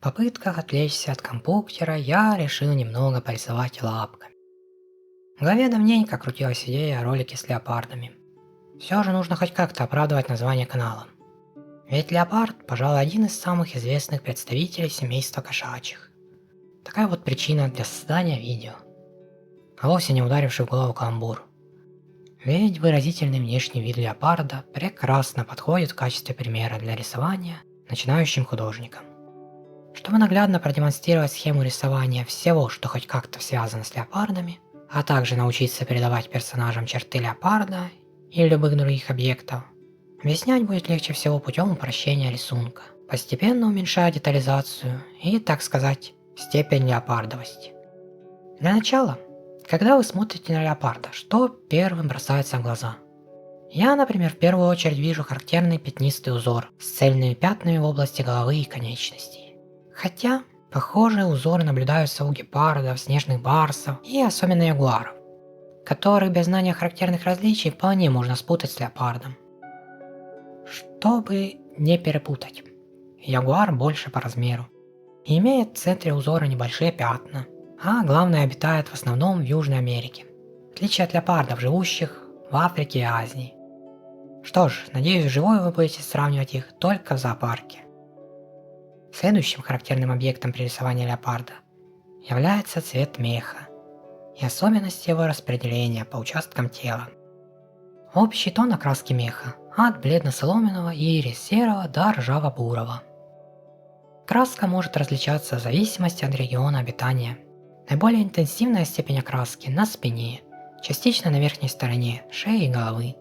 попытках отвлечься от компьютера я решил немного порисовать лапками. В голове давненько крутилась идея о ролике с леопардами. Все же нужно хоть как-то оправдывать название канала. Ведь леопард, пожалуй, один из самых известных представителей семейства кошачьих. Такая вот причина для создания видео. А вовсе не ударивший в голову каламбур. Ведь выразительный внешний вид леопарда прекрасно подходит в качестве примера для рисования начинающим художникам. Чтобы наглядно продемонстрировать схему рисования всего, что хоть как-то связано с леопардами, а также научиться передавать персонажам черты леопарда или любых других объектов, объяснять будет легче всего путем упрощения рисунка, постепенно уменьшая детализацию и, так сказать, степень леопардовости. Для начала, когда вы смотрите на леопарда, что первым бросается в глаза? Я, например, в первую очередь вижу характерный пятнистый узор с цельными пятнами в области головы и конечностей. Хотя, похожие узоры наблюдаются у гепардов, снежных барсов и особенно ягуаров, которых без знания характерных различий вполне можно спутать с леопардом. Чтобы не перепутать, ягуар больше по размеру и имеет в центре узора небольшие пятна, а главное обитает в основном в Южной Америке, в отличие от леопардов, живущих в Африке и Азии. Что ж, надеюсь, вживую вы будете сравнивать их только в зоопарке. Следующим характерным объектом при рисовании леопарда является цвет меха и особенности его распределения по участкам тела. Общий тон окраски меха от бледно-соломенного и ирис-серого до ржаво-бурого. Краска может различаться в зависимости от региона обитания. Наиболее интенсивная степень окраски на спине, частично на верхней стороне шеи и головы.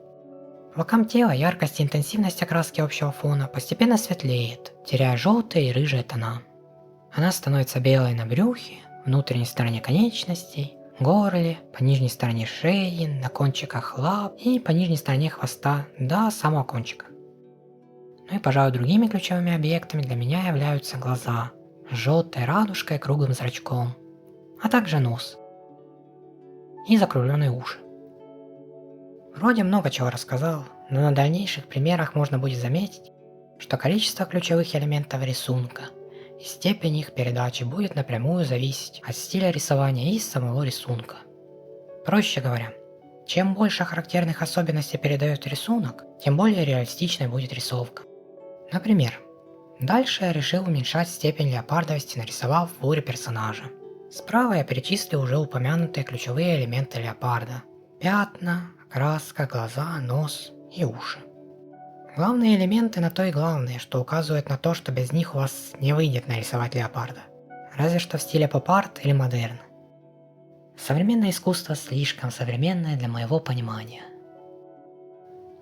По бокам тела яркость и интенсивность окраски общего фона постепенно светлеет, теряя желтые и рыжие тона. Она становится белой на брюхе, внутренней стороне конечностей, горле, по нижней стороне шеи, на кончиках лап и по нижней стороне хвоста до самого кончика. Ну и, пожалуй, другими ключевыми объектами для меня являются глаза с желтой радужкой и круглым зрачком, а также нос и закругленные уши. Вроде много чего рассказал, но на дальнейших примерах можно будет заметить, что количество ключевых элементов рисунка и степень их передачи будет напрямую зависеть от стиля рисования и самого рисунка. Проще говоря, чем больше характерных особенностей передает рисунок, тем более реалистичной будет рисовка. Например, дальше я решил уменьшать степень леопардовости, нарисовав в фигуре персонажа. Справа я перечислил уже упомянутые ключевые элементы леопарда: пятна, окраска, глаза, нос и уши. Главные элементы на то и главные, что указывает на то, что без них у вас не выйдет нарисовать леопарда. Разве что в стиле поп-арт или модерн. Современное искусство слишком современное для моего понимания.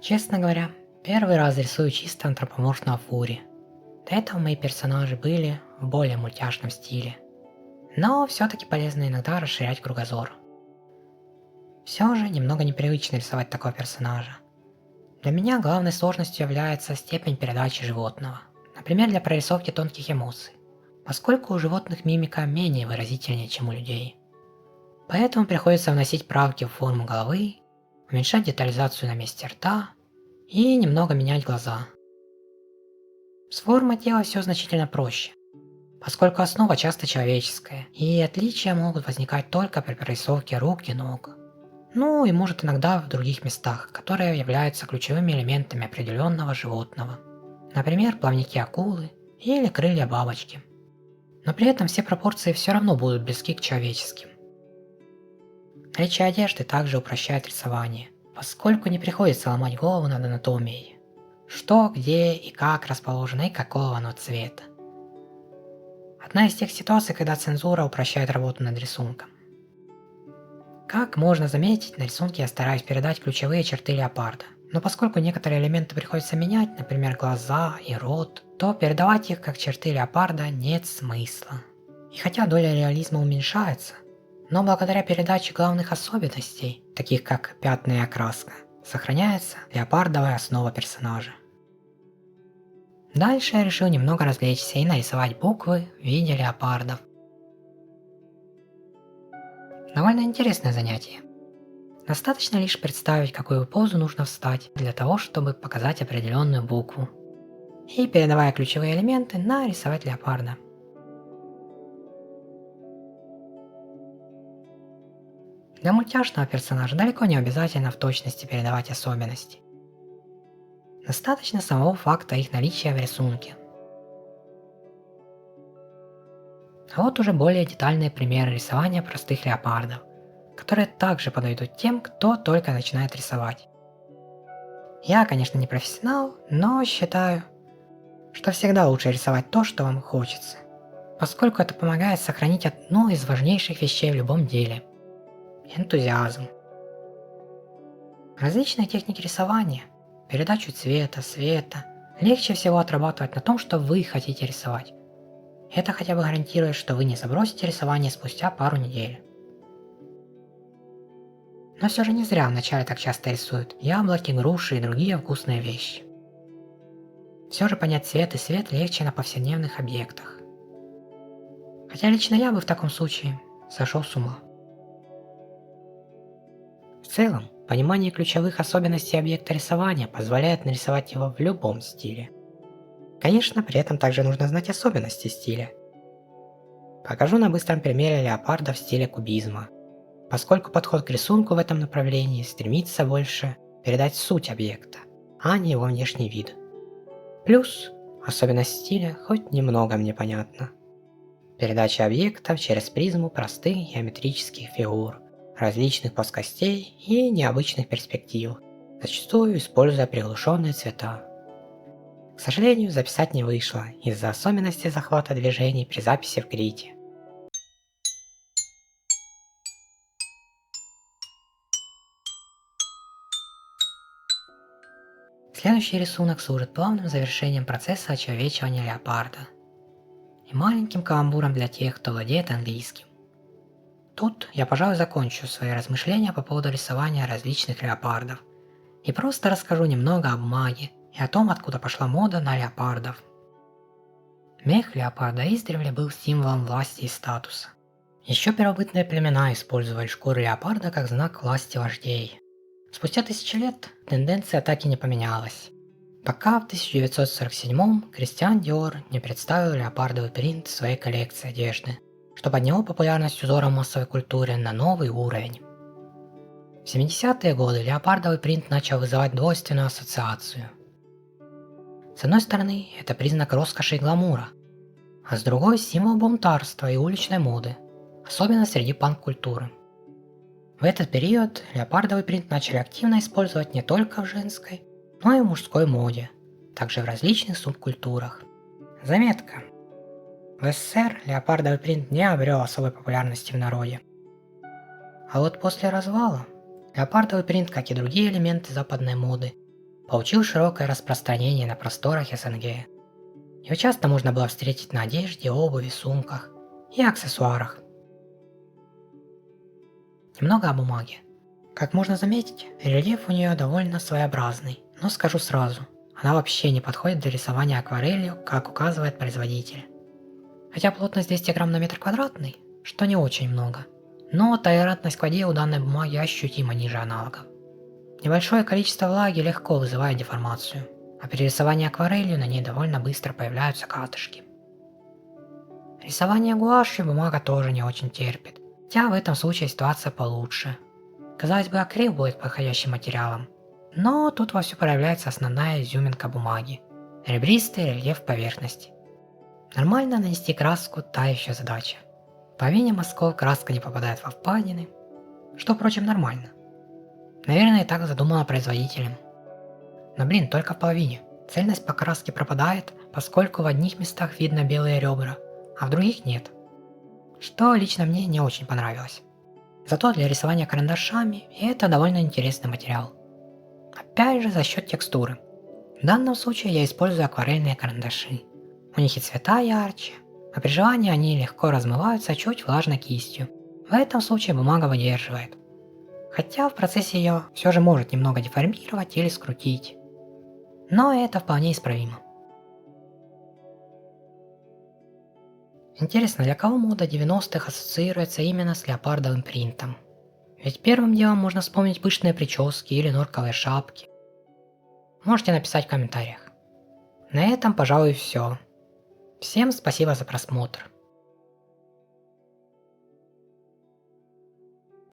Честно говоря, первый раз рисую чисто антропоморфного фури. До этого мои персонажи были в более мультяшном стиле. Но все-таки полезно иногда расширять кругозор. Все же немного непривычно рисовать такого персонажа. Для меня главной сложностью является степень передачи животного. Например, для прорисовки тонких эмоций, поскольку у животных мимика менее выразительнее, чем у людей. Поэтому приходится вносить правки в форму головы, уменьшать детализацию на месте рта и немного менять глаза. С формой тела все значительно проще, поскольку основа часто человеческая, и отличия могут возникать только при прорисовке рук и ног. Ну и может иногда в других местах, которые являются ключевыми элементами определенного животного. Например, плавники акулы или крылья бабочки. Но при этом все пропорции все равно будут близки к человеческим. Наличие одежды также упрощает рисование, поскольку не приходится ломать голову над анатомией. Что, где и как расположено и какого оно цвета. Одна из тех ситуаций, когда цензура упрощает работу над рисунком. Как можно заметить, на рисунке я стараюсь передать ключевые черты леопарда, но поскольку некоторые элементы приходится менять, например глаза и рот, то передавать их как черты леопарда нет смысла. И хотя доля реализма уменьшается, но благодаря передаче главных особенностей, таких как пятна и окраска, сохраняется леопардовая основа персонажа. Дальше я решил немного развлечься и нарисовать буквы в виде леопардов. Довольно интересное занятие. Достаточно лишь представить, какую позу нужно встать для того, чтобы показать определенную букву. И, передавая ключевые элементы, нарисовать леопарда. Для мультяшного персонажа далеко не обязательно в точности передавать особенности. Достаточно самого факта их наличия в рисунке. А вот уже более детальные примеры рисования простых леопардов, которые также подойдут тем, кто только начинает рисовать. Я, конечно, не профессионал, но считаю, что всегда лучше рисовать то, что вам хочется, поскольку это помогает сохранить одну из важнейших вещей в любом деле – энтузиазм. Различные техники рисования, передачу цвета, света, легче всего отрабатывать на том, что вы хотите рисовать. Это хотя бы гарантирует, что вы не забросите рисование спустя пару недель. Но все же не зря вначале так часто рисуют яблоки, груши и другие вкусные вещи. Все же понять цвет и свет легче на повседневных объектах. Хотя лично я бы в таком случае сошел с ума. В целом, понимание ключевых особенностей объекта рисования позволяет нарисовать его в любом стиле. Конечно, при этом также нужно знать особенности стиля. Покажу на быстром примере леопарда в стиле кубизма, поскольку подход к рисунку в этом направлении стремится больше передать суть объекта, а не его внешний вид. Плюс, особенность стиля хоть немного мне понятна. Передача объектов через призму простых геометрических фигур, различных плоскостей и необычных перспектив, зачастую используя приглушенные цвета. К сожалению, записать не вышло из-за особенностей захвата движений при записи в Крите. Следующий рисунок служит плавным завершением процесса очеловечивания леопарда и маленьким каламбуром для тех, кто владеет английским. Тут я, пожалуй, закончу свои размышления по поводу рисования различных леопардов и просто расскажу немного о бумаге и о том, откуда пошла мода на леопардов. Мех леопарда издревле был символом власти и статуса. Еще первобытные племена использовали шкуру леопарда как знак власти вождей. Спустя тысячи лет тенденция так и не поменялась, пока в 1947-м Кристиан Диор не представил леопардовый принт в своей коллекции одежды, что подняло популярность узора в массовой культуре на новый уровень. В 70-е годы леопардовый принт начал вызывать двойственную ассоциацию. С одной стороны, это признак роскоши и гламура, а с другой – символ бунтарства и уличной моды, особенно среди панк-культуры. В этот период леопардовый принт начали активно использовать не только в женской, но и в мужской моде, также в различных субкультурах. Заметка. В СССР леопардовый принт не обрел особой популярности в народе. А вот после развала леопардовый принт, как и другие элементы западной моды, получил широкое распространение на просторах СНГ. Его часто можно было встретить на одежде, обуви, сумках и аксессуарах. Немного о бумаге. Как можно заметить, рельеф у нее довольно своеобразный, но скажу сразу, она вообще не подходит для рисования акварелью, как указывает производитель. Хотя плотность 200 грамм на метр квадратный, что не очень много, но толерантность к воде у данной бумаги ощутимо ниже аналогов. Небольшое количество влаги легко вызывает деформацию, а при рисовании акварелью на ней довольно быстро появляются катышки. Рисование гуашью бумага тоже не очень терпит, хотя в этом случае ситуация получше. Казалось бы, акрил будет подходящим материалом, но тут вовсю проявляется основная изюминка бумаги – ребристый рельеф поверхности. Нормально нанести краску – та еще задача. По вине мазков краска не попадает во впадины, что, впрочем, нормально. Наверное, и так задумано производителем. Но только в половине. Цельность покраски пропадает, поскольку в одних местах видно белые ребра, а в других нет. Что лично мне не очень понравилось. Зато для рисования карандашами это довольно интересный материал. Опять же за счет текстуры. В данном случае я использую акварельные карандаши. У них и цвета ярче, а при желании они легко размываются чуть влажной кистью. В этом случае бумага выдерживает. Хотя в процессе ее все же может немного деформировать или скрутить. Но это вполне исправимо. Интересно, для кого мода 90-х ассоциируется именно с леопардовым принтом? Ведь первым делом можно вспомнить пышные прически или норковые шапки. Можете написать в комментариях. На этом, пожалуй, все. Всем спасибо за просмотр.